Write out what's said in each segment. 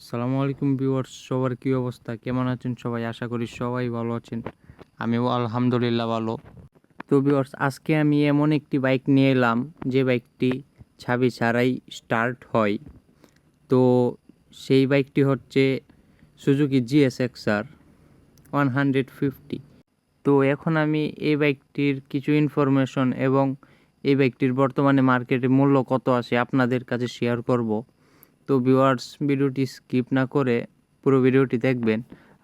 আসসালামু আলাইকুম ভিউয়ার্স, সবার কী অবস্থা, কেমন আছেন সবাই? আশা করি সবাই ভালো আছেন। আমিও আলহামদুলিল্লাহ ভালো। তো ভিউয়ার্স, আজকে আমি এমন একটি বাইক নিয়ে এলাম যে বাইকটি চাবি ছাড়াই স্টার্ট হয়। তো সেই বাইকটি হচ্ছে সুজুকি GSX-R 150। তো এখন আমি এই বাইকটির কিছু ইনফরমেশন এবং এই বাইকটির বর্তমানে মার্কেটে মূল্য কত আছে আপনাদের কাছে শেয়ার করব। তো ভিউয়ার্স, ভিডিওটি স্কিপ না করে পুরো ভিডিওটি দেখবেন।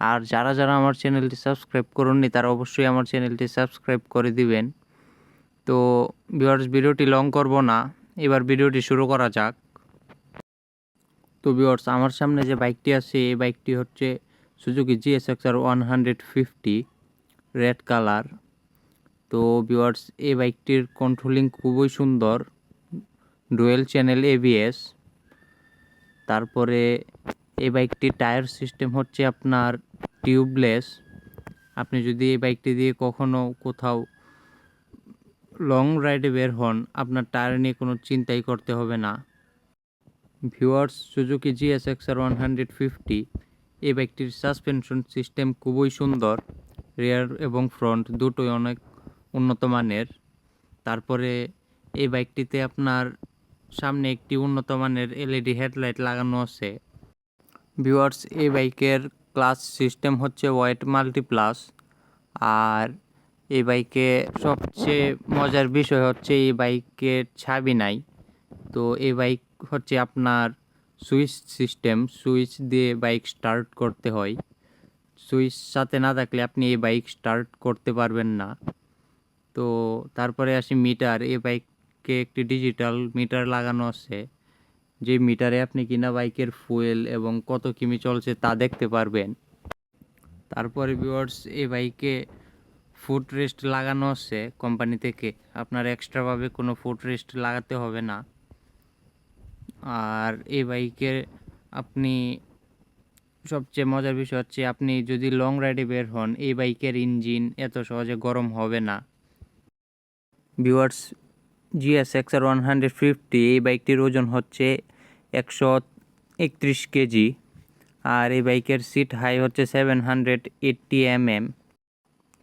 আর যারা যারা আমার চ্যানেলটি সাবস্ক্রাইব করেননি তারা অবশ্যই আমার চ্যানেলটি সাবস্ক্রাইব করে দিবেন। তো ভিউয়ার্স, ভিডিওটি লং করব না, এবার ভিডিওটি শুরু করা যাক। তো ভিউয়ার্স, আমার সামনে যে বাইকটি আছে এই বাইকটি হচ্ছে সুজুকি GSX-R 150 রেড কালার। তো ভিউয়ার্স, এই বাইকটির কন্ট্রোলিং খুবই সুন্দর, ডুয়েল চ্যানেল ABS। তারপরে এই বাইকটির টায়ার সিস্টেম হচ্ছে আপনার টিউবলেস। আপনি যদি এই বাইকটি দিয়ে কখনো কোথাও লং রাইডে বের হন, আপনার টায়ার নিয়ে কোনো চিন্তাই করতে হবে না। ভিউয়ার্স, সুজুকি GSX-R 150 এই বাইকটির সাসপেনশন সিস্টেম খুবই সুন্দর, রিয়ার এবং ফ্রন্ট দুটোই অনেক উন্নত মানের। তারপরে এই বাইকটিতে আপনার সামনে একটি উন্নত মানের LED হেডলাইট লাগানো আছে। ভিউয়ার্স, এই বাইকের ক্লাচ সিস্টেম হচ্ছে ওয়েট মাল্টিপ্লাস। আর এই বাইকে সবচেয়ে মজার বিষয় হচ্ছে এই বাইকের চাবি নাই। তো এই বাইক হচ্ছে আপনার সুইচ সিস্টেম, সুইচ দিয়ে বাইক স্টার্ট করতে হয়। সুইচ সাথে না থাকলে আপনি এই বাইক স্টার্ট করতে পারবেন না। তো তারপরে আসি মিটার। এই বাইকে একটি ডিজিটাল মিটার লাগানো আছে, যে মিটারে আপনি কিনা বাইকের ফুয়েল এবং কত কিমি চলছে তা দেখতে পারবেন। তারপরে ভিউয়ার্স, এই বাইকে ফুট রেস্ট লাগানো আছে কোম্পানি থেকে, আপনার এক্সট্রাভাবে কোনো ফুট রেস্ট লাগাতে হবে না। আর এই বাইকের আপনি সবচেয়ে মজার বিষয় হচ্ছে আপনি যদি লং রাইডে বের হন, এই বাইকের ইঞ্জিন এত সহজে গরম হবে না। ভিউয়ার্স, GSX-R 150 এই বাইকটির ওজন হচ্ছে 131 কেজি। আর এই বাইকের সিট হাই হচ্ছে 780 mm।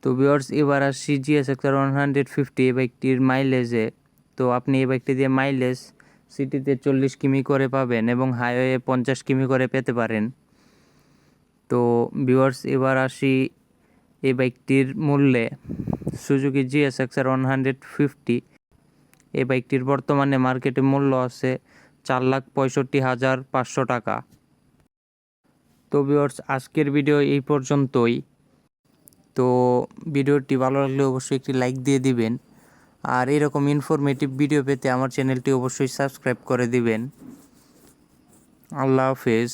তো ভিউয়ার্স, এবার আসছি GSX-R 150 এই বাইকটির মাইলেজে। তো আপনি এই বাইকটি দিয়ে মাইলেজ সিটিতে 40 কিমি করে পাবেন এবং হাইওয়ে 50 কিমি করে পেতে পারেন। তো ভিউয়ার্স, এবার আসি এই বাইকটির মূল্যে। সুজুকি GSX-R 150 এই বাইকটির বর্তমানে মার্কেটে মূল্য আছে 4,65,500 টাকা। তো ভিউয়ার্স, আজকের ভিডিও এই পর্যন্তই। তো ভিডিওটি ভালো লাগলে অবশ্যই একটি লাইক দিয়ে দিবেন। আর এরকম ইনফরমেটিভ ভিডিও পেতে আমার চ্যানেলটি অবশ্যই সাবস্ক্রাইব করে দিবেন। আল্লাহ হাফেজ।